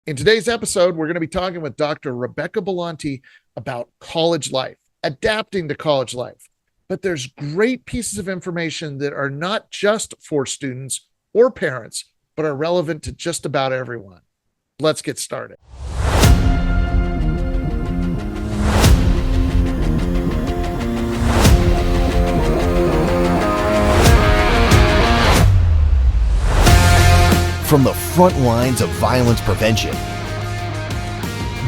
In today's episode, we're going to be talking with Dr. Rebecca Beante about college life, adapting to college life. But there's great pieces of information that are not just for students or parents, but are relevant to just about everyone. Let's get started. From the front lines of violence prevention,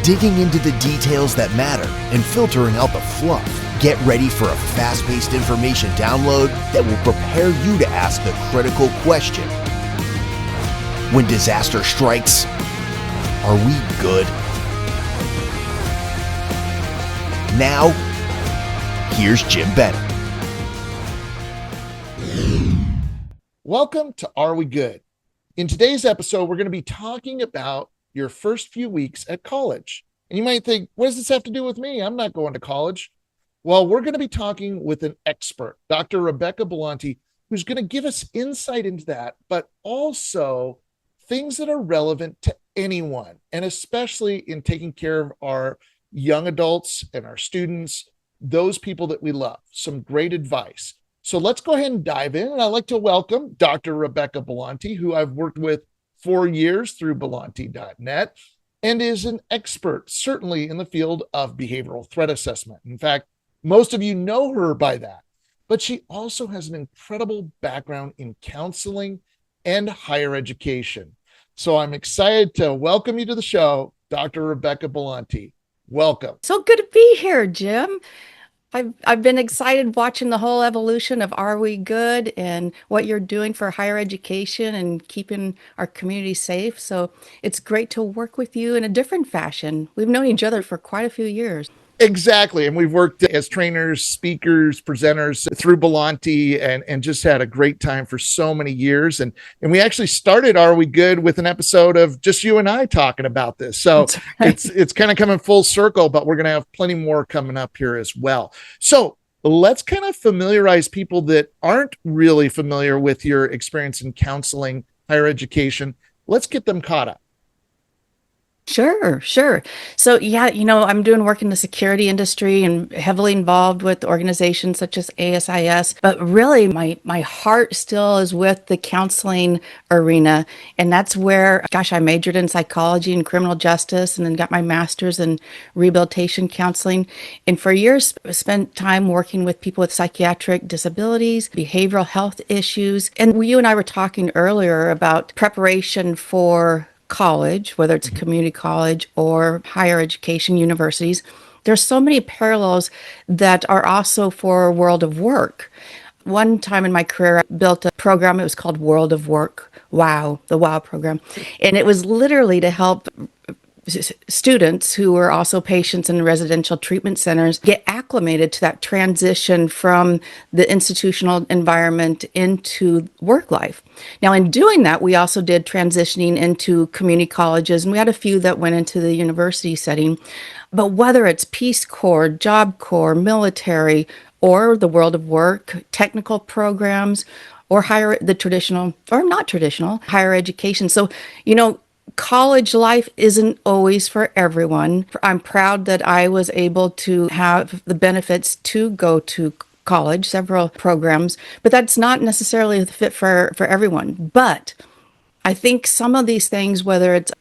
digging into the details that matter and filtering out the fluff, get ready for a fast-paced information download that will prepare you to ask the critical question. When disaster strikes, are we good? Now, here's Jim Bennett. Welcome to Are We Good? In today's episode, we're going to be talking about your first few weeks at college. And you might think, what does this have to do with me? I'm not going to college. Well, we're going to be talking with an expert, Dr. Rebecca Beante, who's going to give us insight into that, but also things that are relevant to anyone, and especially in taking care of our young adults and our students, those people that we love. Some great advice. So let's go ahead and dive in. And I'd like to welcome Dr. Rebecca Beante, who I've worked with for years through Beante.net and is an expert, certainly in the field of behavioral threat assessment. In fact, most of you know her by that, but she also has an incredible background in counseling and higher education. So I'm excited to welcome you to the show, Dr. Rebecca Beante. Welcome. So good to be here, Jim. I've been excited watching the whole evolution of Are We Good and what you're doing for higher education and keeping our community safe. So it's great to work with you in a different fashion. We've known each other for quite a few years. Exactly. And we've worked as trainers, speakers, presenters through Beante and just had a great time for so many years. And we actually started Are We Good with an episode of just you and I talking about this. So Right. it's kind of coming full circle, but we're going to have plenty more coming up here as well. So let's kind of familiarize people that aren't really familiar with your experience in counseling, higher education. Let's get them caught up. Sure. So yeah, I'm doing work in the security industry and heavily involved with organizations such as ASIS, but really my heart still is with the counseling arena. And that's where, I majored in psychology and criminal justice and then got my master's in rehabilitation counseling. And for years, spent time working with people with psychiatric disabilities, behavioral health issues. And you and I were talking earlier about preparation for college, whether it's a community college or higher education universities. There's so many parallels that are also for world of work. One time in my career, I built a program. It was called World of Work. Wow, the WOW program. And it was literally to help students who were also patients in residential treatment centers get acclimated to that transition from the institutional environment into work life. Now, in doing that, we also did transitioning into community colleges, and we had a few that went into the university setting. But whether it's Peace Corps, Job Corps, military, or the world of work, technical programs, or the traditional or not traditional higher education. So, college life isn't always for everyone. I'm proud that I was able to have the benefits to go to college, several programs, but that's not necessarily the fit for everyone. But I think some of these things, whether it's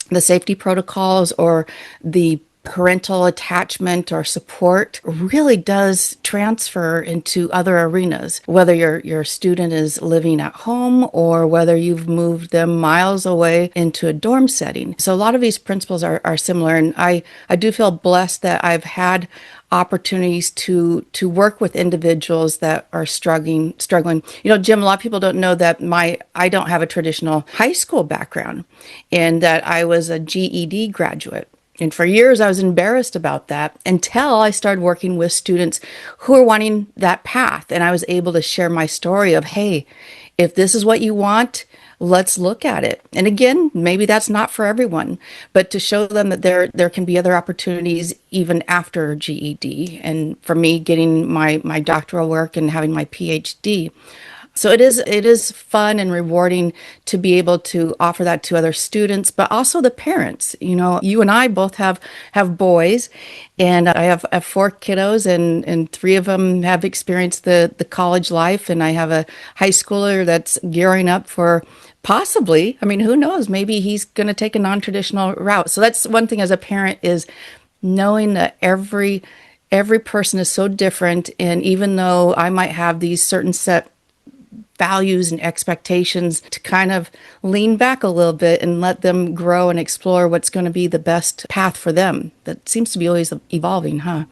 the safety protocols or the parental attachment or support, really does transfer into other arenas, whether your student is living at home or whether you've moved them miles away into a dorm setting. So a lot of these principles are similar, and I do feel blessed that I've had opportunities to work with individuals that are struggling. Jim, a lot of people don't know that I don't have a traditional high school background and that I was a GED graduate. And for years, I was embarrassed about that until I started working with students who were wanting that path. And I was able to share my story of, hey, if this is what you want, let's look at it. And again, maybe that's not for everyone, but to show them that there can be other opportunities even after GED. And for me, getting my doctoral work and having my PhD, So it is fun and rewarding to be able to offer that to other students, but also the parents. You know, you and I both have boys, and I have four kiddos, and three of them have experienced the college life, and I have a high schooler that's gearing up for possibly. I mean, who knows? Maybe he's going to take a non-traditional route. So that's one thing as a parent is knowing that every person is so different, and even though I might have these certain set values and expectations, to kind of lean back a little bit and let them grow and explore what's going to be the best path for them. That seems to be always evolving, huh?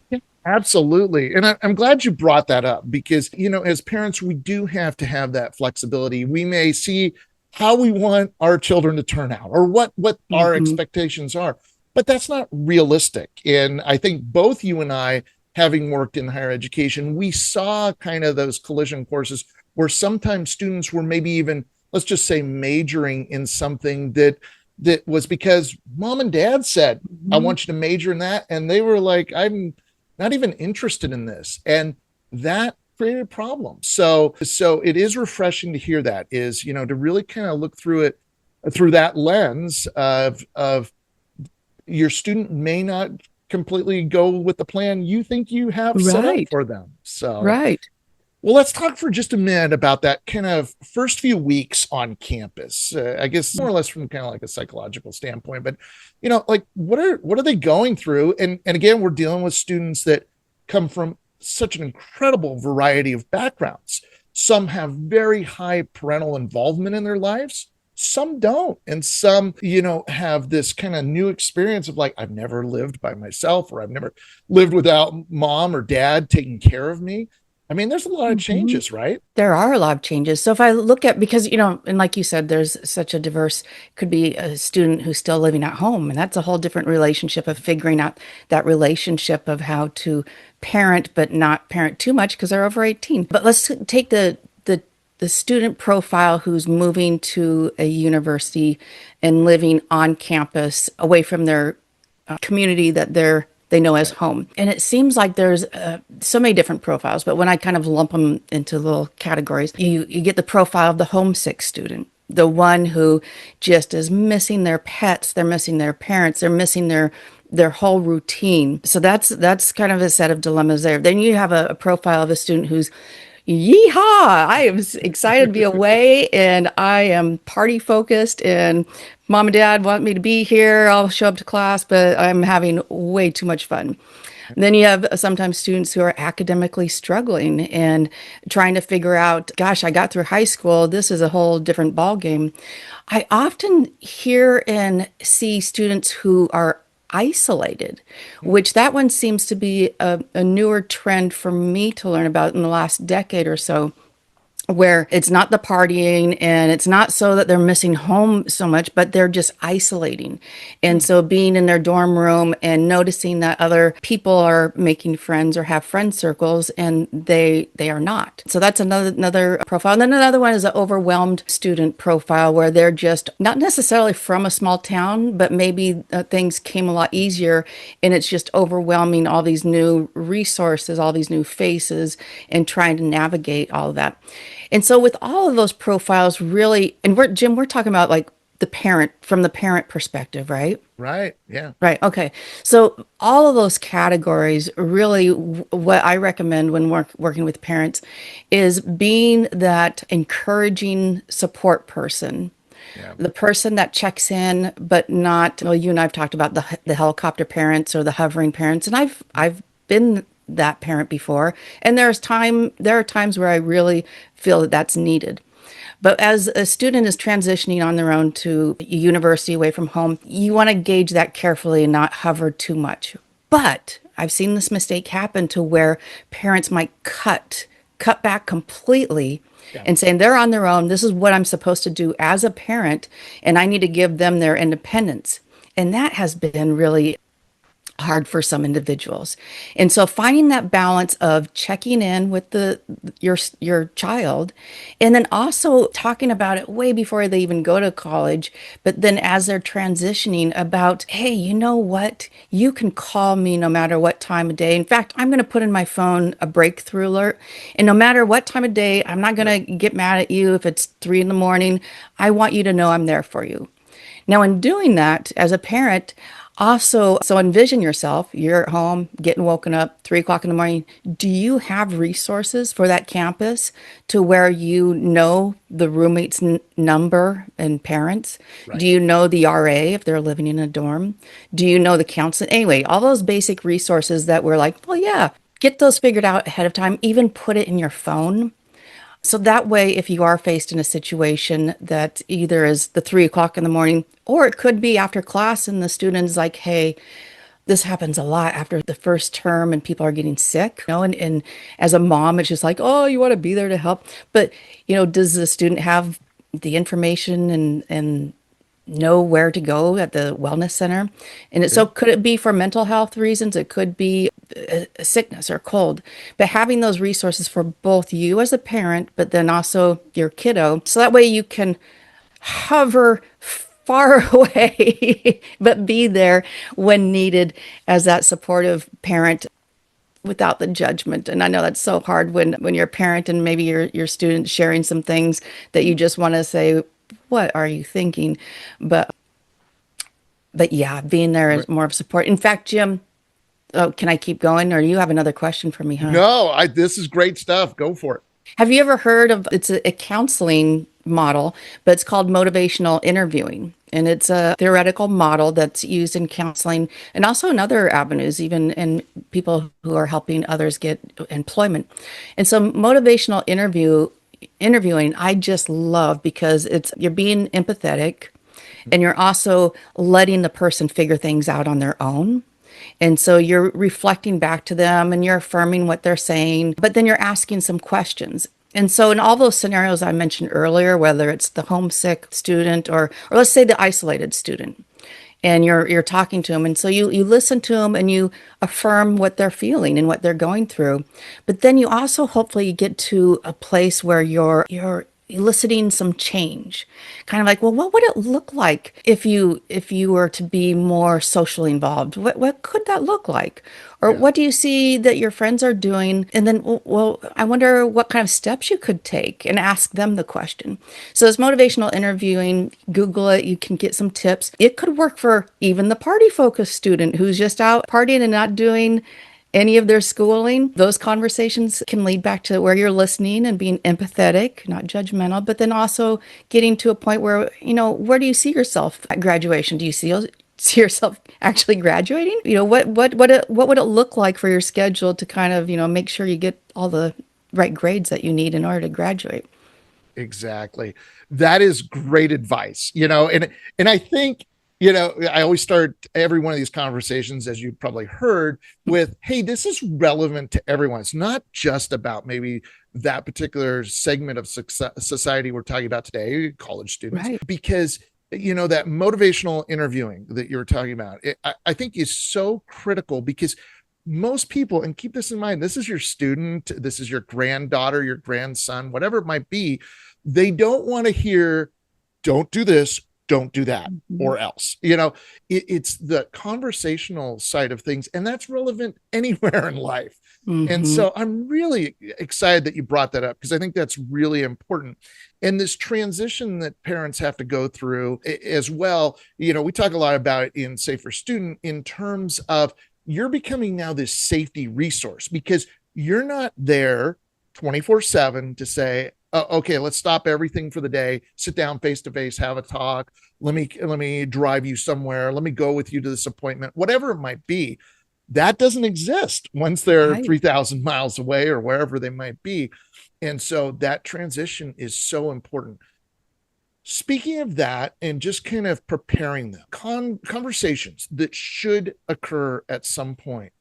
Yeah, absolutely. And I'm glad you brought that up because, you know, as parents, we do have to have that flexibility. We may see how we want our children to turn out or what our Hmm. expectations are, but that's not realistic. And I think both you and I, having worked in higher education, we saw kind of those collision courses where sometimes students were maybe even, let's just say, majoring in something that was because mom and dad said, I Hmm. want you to major in that. And they were like, I'm not even interested in this. And that created problems. So it is refreshing to hear that is, you know, to really kind of look through it through that lens of your student may not completely go with the plan you think you have set up Right, for them. So right. well, let's talk for just a minute about that kind of first few weeks on campus. I guess more or less from kind of like a psychological standpoint, but you know, like what are they going through? And again, we're dealing with students that come from such an incredible variety of backgrounds. Some have very high parental involvement in their lives. Some don't. And some, you know, have this kind of new experience of like, I've never lived by myself or I've never lived without mom or dad taking care of me. I mean, there's a lot of Mhm. changes, right? There are a lot of changes. So if I look at, because, you know, and like you said, there's such a diverse, could be a student who's still living at home, and that's a whole different relationship of figuring out that relationship of how to parent, but not parent too much because they're over 18. But let's take the student profile who's moving to a university and living on campus away from their community that they know as Right. home. And it seems like there's so many different profiles, but when I kind of lump them into little categories, you get the profile of the homesick student, the one who just is missing their pets, they're missing their parents, they're missing their whole routine. So that's kind of a set of dilemmas there. Then you have a profile of a student who's yeehaw! I am excited to be away and I am party focused and mom and dad want me to be here. I'll show up to class, but I'm having way too much fun. Then you have sometimes students who are academically struggling and trying to figure out, gosh, I got through high school. This is a whole different ball game. I often hear and see students who are isolated, which that one seems to be a newer trend for me to learn about in the last decade or so, where it's not the partying and it's not so that they're missing home so much, but they're just isolating. And so being in their dorm room and noticing that other people are making friends or have friend circles and they are not. So that's another profile. And then another one is an overwhelmed student profile where they're just not necessarily from a small town, but maybe things came a lot easier and it's just overwhelming all these new resources, all these new faces, and trying to navigate all of that. And so with all of those profiles really, and Jim, we're talking about like the parent from the parent perspective, right? Right. Yeah. Right. Okay. So all of those categories really what I recommend when working with parents is being that encouraging support person, Yeah. the person that checks in, but not, well, you and I've talked about the helicopter parents or the hovering parents, and I've been that parent before, and there are times where I really feel that that's needed. But as a student is transitioning on their own to a university away from home, you want to gauge that carefully and not hover too much. But I've seen this mistake happen to where parents might cut back completely Yeah. and saying they're on their own. This is what I'm supposed to do as a parent, and I need to give them their independence. And that has been really hard for some individuals. And so finding that balance of checking in with your child and then also talking about it way before they even go to college, but then as they're transitioning about, hey, you know what? You can call me no matter what time of day. In fact, I'm going to put in my phone a breakthrough alert. And no matter what time of day, I'm not going to get mad at you if it's 3 in the morning. I want you to know I'm there for you. Now, in doing that, as a parent, also, so envision yourself, you're at home, getting woken up 3 o'clock in the morning. Do you have resources for that campus to where you know the roommate's number and parents? Right. Do you know the RA if they're living in a dorm? Do you know the counselor? Anyway, all those basic resources that we're like, well, yeah, get those figured out ahead of time, even put it in your phone. So that way, if you are faced in a situation that either is the 3 o'clock in the morning, or it could be after class and the student's like, hey, this happens a lot after the first term and people are getting sick, and as a mom, it's just like, oh, you want to be there to help. But, does the student have the information and know where to go at the wellness center? So could it be for mental health reasons? It could be a sickness or cold, but having those resources for both you as a parent, but then also your kiddo. So that way you can hover far away, but be there when needed as that supportive parent without the judgment. And I know that's so hard when you're a parent and maybe your student sharing some things that you just want to say, what are you thinking? But yeah, being there is more of support. In fact, Jim, oh, can I keep going, or do you have another question for me, huh? No, this is great stuff. Go for it. Have you ever heard of it's a counseling model, but it's called motivational interviewing. And it's a theoretical model that's used in counseling and also in other avenues, even in people who are helping others get employment. And so motivational interviewing, I just love because you're being empathetic and you're also letting the person figure things out on their own. And so you're reflecting back to them and you're affirming what they're saying, but then you're asking some questions. And so in all those scenarios I mentioned earlier, whether it's the homesick student or let's say the isolated student, and you're talking to them, and so you listen to them and you affirm what they're feeling and what they're going through, but then you also hopefully get to a place where you're eliciting some change, kind of like, well, what would it look like if you were to be more socially involved? What could that look like? Or Yeah. what do you see that your friends are doing? And then, well, I wonder what kind of steps you could take, and ask them the question. So it's motivational interviewing. Google it. You can get some tips. It could work for even the party focused student who's just out partying and not doing any of their schooling. Those conversations can lead back to where you're listening and being empathetic, not judgmental, but then also getting to a point where, where do you see yourself at graduation? Do you see yourself actually graduating? What would it look like for your schedule to kind of, make sure you get all the right grades that you need in order to graduate? Exactly. That is great advice, and I think, I always start every one of these conversations, as you probably heard, with, hey, this is relevant to everyone. It's not just about maybe that particular segment of society we're talking about today, college students, Right. because, that motivational interviewing that you were talking about, I think is so critical because most people, and keep this in mind, this is your student, this is your granddaughter, your grandson, whatever it might be, they don't want to hear, don't do this, don't do that, or else. It's the conversational side of things, and that's relevant anywhere in life. And so I'm really excited that you brought that up because I think that's really important. And this transition that parents have to go through as well, we talk a lot about it in Safer Student in terms of you're becoming now this safety resource because you're not there 24/7 to say, okay, let's stop everything for the day, sit down face to face, have a talk. Let me drive you somewhere. Let me go with you to this appointment, whatever it might be. That doesn't exist once they're Right. 3,000 miles away or wherever they might be. And so that transition is so important. Speaking of that, and just kind of preparing them, conversations that should occur at some point.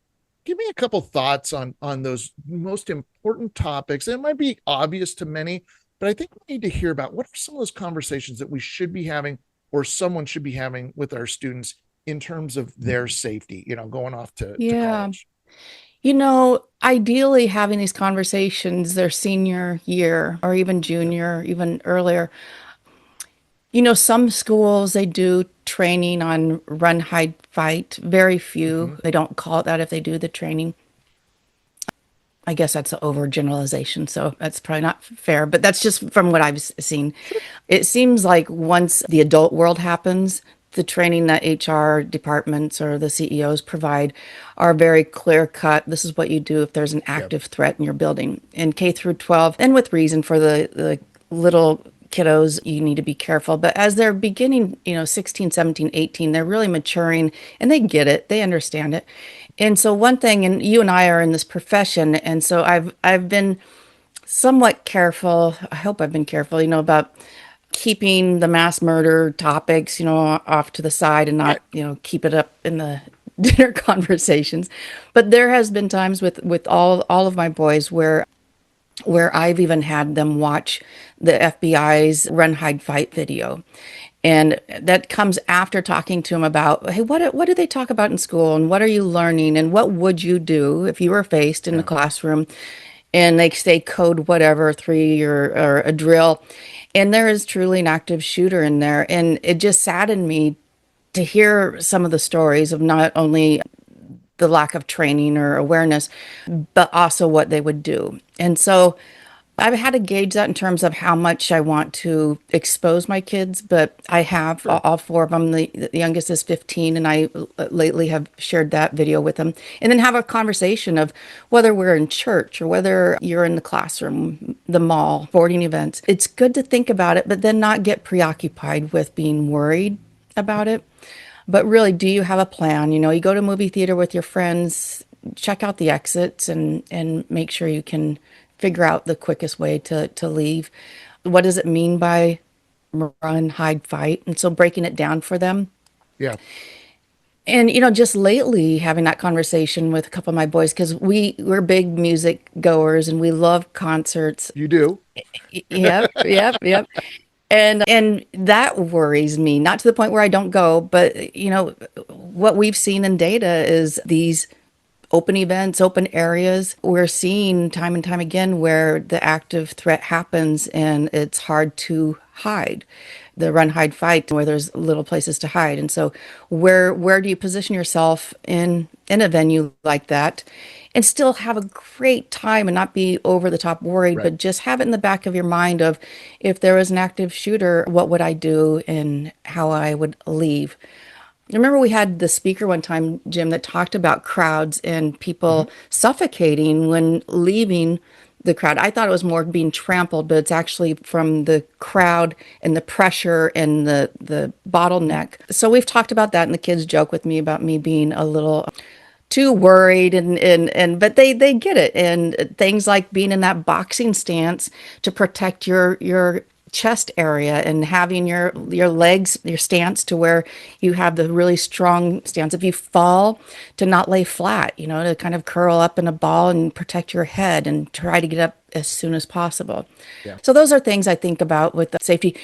Give me a couple thoughts on those most important topics. And it might be obvious to many, but I think we need to hear about what are some of those conversations that we should be having or someone should be having with our students in terms of their safety, going off to Yeah. college? Ideally having these conversations their senior year or even Yeah. junior, even earlier. Some schools, they do training on run, hide, fight. Very few. Hmm. They don't call it that if they do the training. I guess that's an overgeneralization, so that's probably not fair, but that's just from what I've seen. Sure. It seems like once the adult world happens, the training that HR departments or the CEOs provide are very clear cut. This is what you do if there's an Yeah. active threat in your building. In K through 12, and with reason for the little kiddos, you need to be careful. But as they're beginning, 16, 17, 18, they're really maturing and they get it, they understand it. And so one thing, and you and I are in this profession, and so I've been somewhat careful. I hope I've been careful, about keeping the mass murder topics, off to the side and Right. not, keep it up in the dinner conversations. But there has been times with all of my boys where I've even had them watch the FBI's run, hide, fight video. And that comes after talking to them about, hey, what do they talk about in school? And what are you learning? And what would you do if you were faced in the Yeah. classroom and they say code whatever, three or a drill? And there is truly an active shooter in there. And it just saddened me to hear some of the stories of not only the lack of training or awareness, but also what they would do. And so I've had to gauge that in terms of how much I want to expose my kids, but I have Sure. all four of them. The youngest is 15, and I lately have shared that video with them. And then have a conversation of whether we're in church or whether you're in the classroom, the mall, sporting events. It's good to think about it, but then not get preoccupied with being worried about it. But really, do you have a plan? You go to movie theater with your friends, check out the exits and make sure you can figure out the quickest way to leave. What does it mean by run, hide, fight? And so breaking it down for them. Yeah. And just lately having that conversation with a couple of my boys because we're big music goers and we love concerts. You do. Yep, yep, yep. And that worries me, not to the point where I don't go, but what we've seen in data is these open events, open areas. We're seeing time and time again where the active threat happens and it's hard to hide. The run, hide, fight, where there's little places to hide. And so where do you position yourself in a venue like that and still have a great time and not be over the top worried, Right. but just have it in the back of your mind of if there was an active shooter, what would I do and how I would leave. I remember we had the speaker one time, Jim, that talked about crowds and Hmm. people suffocating when leaving the crowd. I thought it was more being trampled, but it's actually from the crowd and the pressure and the bottleneck. So we've talked about that, and the kids joke with me about me being a little too worried and but they get it. And things like being in that boxing stance to protect your chest area and having your legs, your stance to where you have the really strong stance. If you fall, to not lay flat, to kind of curl up in a ball and protect your head and try to get up as soon as possible. Yeah. So those are things I think about with the safety.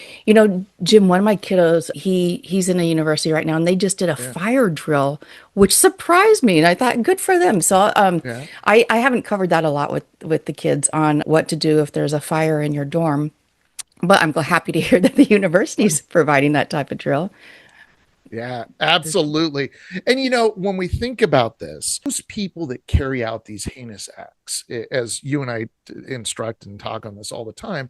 Jim, one of my kiddos, he's in a university right now, and they just did a Yeah. fire drill, which surprised me, and I thought good for them. So Yeah. I haven't covered that a lot with the kids on what to do if there's a fire in your dorm. But I'm happy to hear that the university's providing that type of drill. Yeah, absolutely. And when we think about this, those people that carry out these heinous acts, as you and I instruct and talk on this all the time,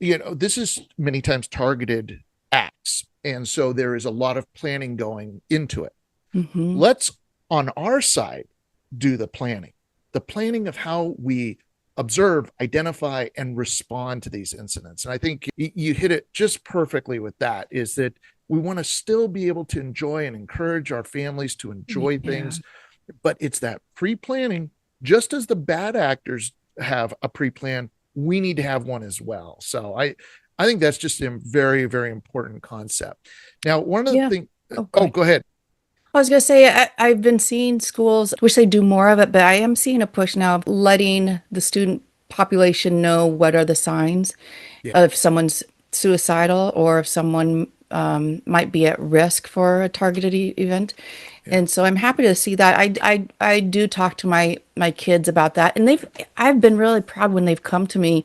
this is many times targeted acts. And so there is a lot of planning going into it. Hmm. Let's, on our side, do the planning of how we observe, identify, and respond to these incidents. And I think you hit it just perfectly with that, is that we want to still be able to enjoy and encourage our families to enjoy Yeah. things, but it's that pre-planning. Just as the bad actors have a pre-plan, we need to have one as well. So I think that's just a very, very important concept. Now, one of the Yeah. things, Oh, oh, go ahead. I was going to say, I've been seeing schools, wish they do more of it, but I am seeing a push now of letting the student population know what are the signs Yeah. of someone's suicidal or if someone might be at risk for a targeted event. And so I'm happy to see that. I do talk to my kids about that, and I've been really proud when they've come to me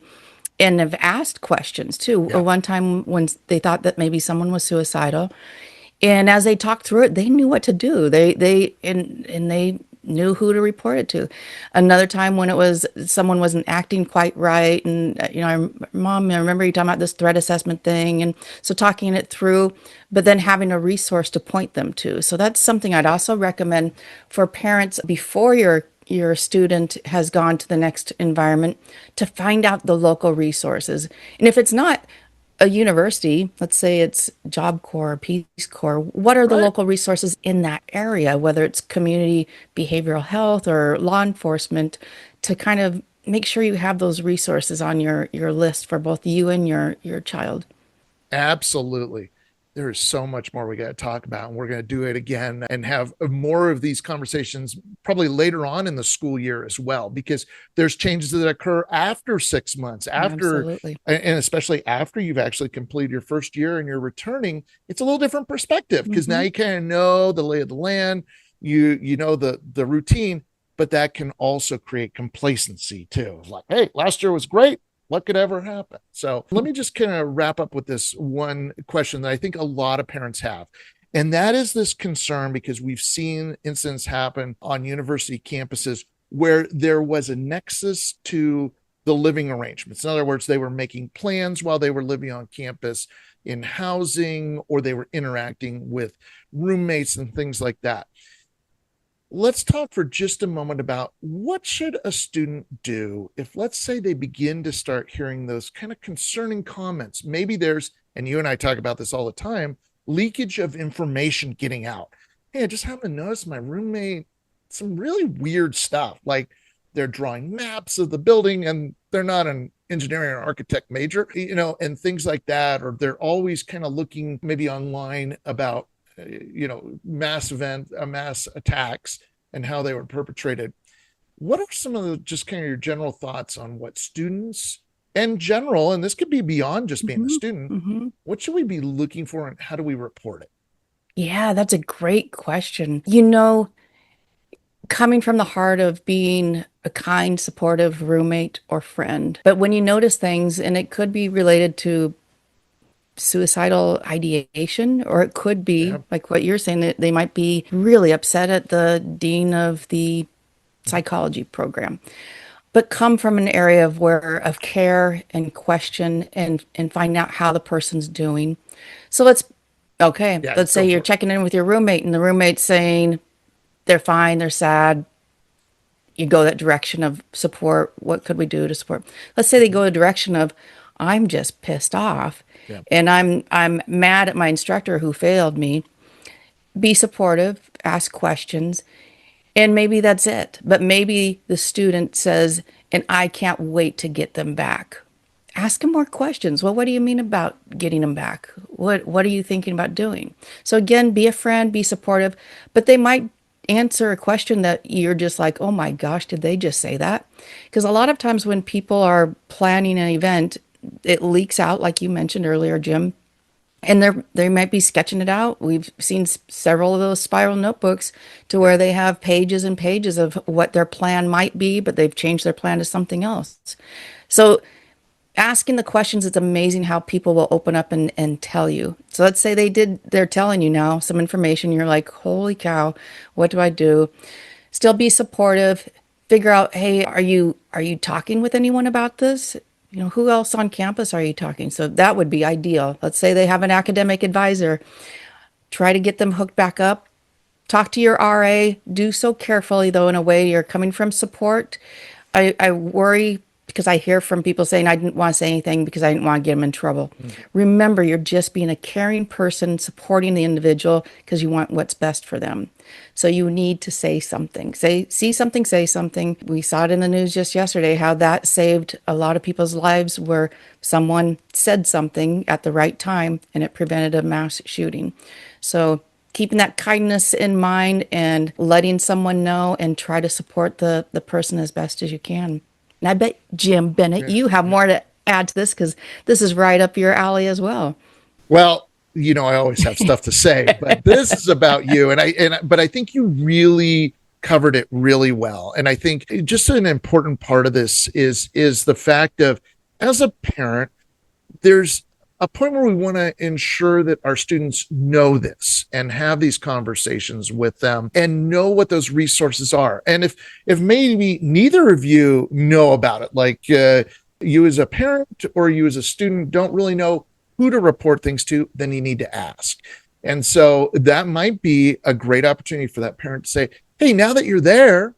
and have asked questions too. Yeah. One time when they thought that maybe someone was suicidal, and as they talked through it, they knew what to do. And they knew who to report it to. Another time when it was someone wasn't acting quite right, and Mom, I remember you talking about this threat assessment thing, and so talking it through, but then having a resource to point them to. So that's something I'd also recommend for parents before your student has gone to the next environment, to find out the local resources. And if it's not a university, let's say it's Job Corps, Peace Corps, what are the Right. local resources in that area, whether it's community behavioral health or law enforcement, to kind of make sure you have those resources on your list for both you and your child. Absolutely. There is so much more we got to talk about, and we're going to do it again and have more of these conversations probably later on in the school year as well, because there's changes that occur after 6 months, after, Absolutely. and especially after you've actually completed your first year and you're returning. It's a little different perspective, because now you kind of know the lay of the land, you know the routine, but that can also create complacency too. Like, hey, last year was great, what could ever happen? So let me just kind of wrap up with this one question that I think a lot of parents have. And that is this concern, because we've seen incidents happen on university campuses where there was a nexus to the living arrangements. In other words, they were making plans while they were living on campus in housing, or they were interacting with roommates and things like that. Let's talk for just a moment about what should a student do if, let's say, they begin to start hearing those kind of concerning comments. Maybe there's, and you and I talk about this all the time, leakage of information getting out. Hey, I just happened to notice my roommate, some really weird stuff, like they're drawing maps of the building and they're not an engineering or architect major, and things like that. Or they're always kind of looking maybe online about mass attacks and how they were perpetrated. What are some of the just kind of your general thoughts on what students in general, and this could be beyond just being a student, what should we be looking for and how do we report it? Yeah, that's a great question. Coming from the heart of being a kind, supportive roommate or friend, but when you notice things, and it could be related to suicidal ideation, or it could be like what you're saying, that they might be really upset at the dean of the psychology program, but come from an area of care and question and find out how the person's doing. So let's say you're checking in with your roommate, and the roommate's saying they're fine, they're sad. You go that direction of support. What could we do to support? Let's say they go the direction of, I'm just pissed off, and I'm mad at my instructor who failed me. Be supportive, ask questions, and maybe that's it. But maybe the student says, and I can't wait to get them back. Ask them more questions. Well, what do you mean about getting them back? What are you thinking about doing? So again, be a friend, be supportive, but they might answer a question that you're just like, oh my gosh, did they just say that? Because a lot of times when people are planning an event, it leaks out, like you mentioned earlier, Jim, and they might be sketching it out. We've seen several of those spiral notebooks to where they have pages and pages of what their plan might be, but they've changed their plan to something else. So asking the questions, it's amazing how people will open up and tell you. So let's say they're telling you now some information. You're like, holy cow, what do I do? Still be supportive. Figure out, hey, are you talking with anyone about this? Who else on campus are you talking? So that would be ideal. Let's say they have an academic advisor. Try to get them hooked back up. Talk to your RA. Do so carefully, though, in a way you're coming from support. I worry because I hear from people saying, I didn't want to say anything because I didn't want to get them in trouble. Remember, you're just being a caring person, supporting the individual because you want what's best for them. So you need to say something. See something, say something. We saw it in the news just yesterday, how that saved a lot of people's lives, where someone said something at the right time and it prevented a mass shooting. So keeping that kindness in mind and letting someone know, and try to support the person as best as you can. And I bet, Jim Bennett, you have more to add to this, because this is right up your alley as well. Well, I always have stuff to say, but this is about you. But I think you really covered it really well. And I think just an important part of this is the fact of, as a parent, there's a point where we want to ensure that our students know this and have these conversations with them and know what those resources are. And if maybe neither of you know about it, like you as a parent or you as a student don't really know who to report things to, then you need to ask. And so that might be a great opportunity for that parent to say, hey, now that you're there,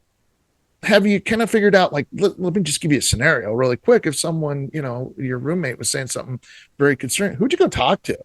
have you kind of figured out, like, let me just give you a scenario really quick. If someone, your roommate was saying something very concerning, who'd you go talk to?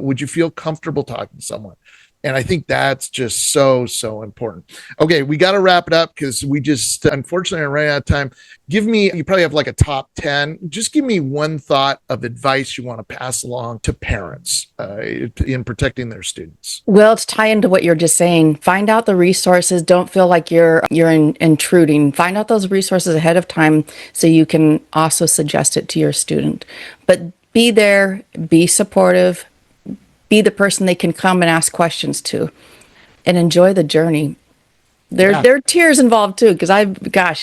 Would you feel comfortable talking to someone? And I think that's just so, so important. Okay, we got to wrap it up because we just, unfortunately, are running out of time. You probably have like a top 10. Just give me one thought of advice you want to pass along to parents in protecting their students. Well, to tie into what you're just saying, find out the resources. Don't feel like you're intruding. Find out those resources ahead of time so you can also suggest it to your student. But be there, be supportive, be the person they can come and ask questions to, and enjoy the journey. There are tears involved too, because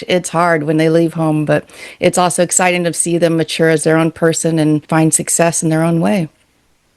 it's hard when they leave home, but it's also exciting to see them mature as their own person and find success in their own way.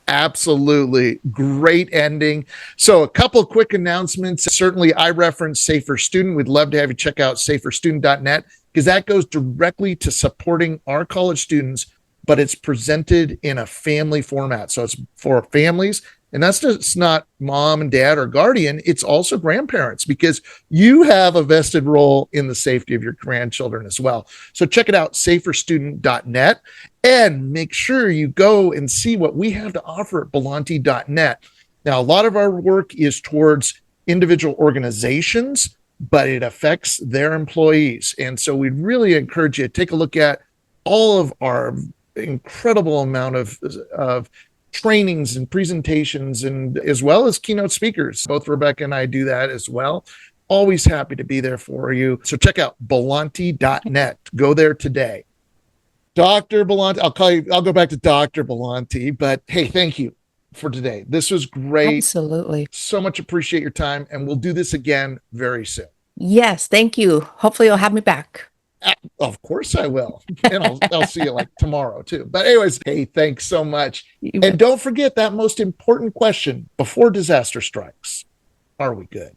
Absolutely. Great ending. So a couple of quick announcements. Certainly, I reference Safer Student. We'd love to have you check out saferstudent.net because that goes directly to supporting our college students, but it's presented in a family format. So it's for families. And that's just not mom and dad or guardian. It's also grandparents, because you have a vested role in the safety of your grandchildren as well. So check it out, saferstudent.net, and make sure you go and see what we have to offer at Beante.net. Now, a lot of our work is towards individual organizations, but it affects their employees. And so we'd really encourage you to take a look at all of our incredible amount of trainings and presentations, and as well as keynote speakers. Both Rebecca and I do that as well. Always happy to be there for you. So check out Beante.net. Go there today. Dr. Beante, I'll go back to Dr. Beante, but hey, thank you for today. This was great. Absolutely. So much appreciate your time, and we'll do this again very soon. Yes, thank you. Hopefully you'll have me back. Of course I will. And I'll see you like tomorrow too. But anyways, hey, thanks so much. And don't forget that most important question before disaster strikes. Are we good?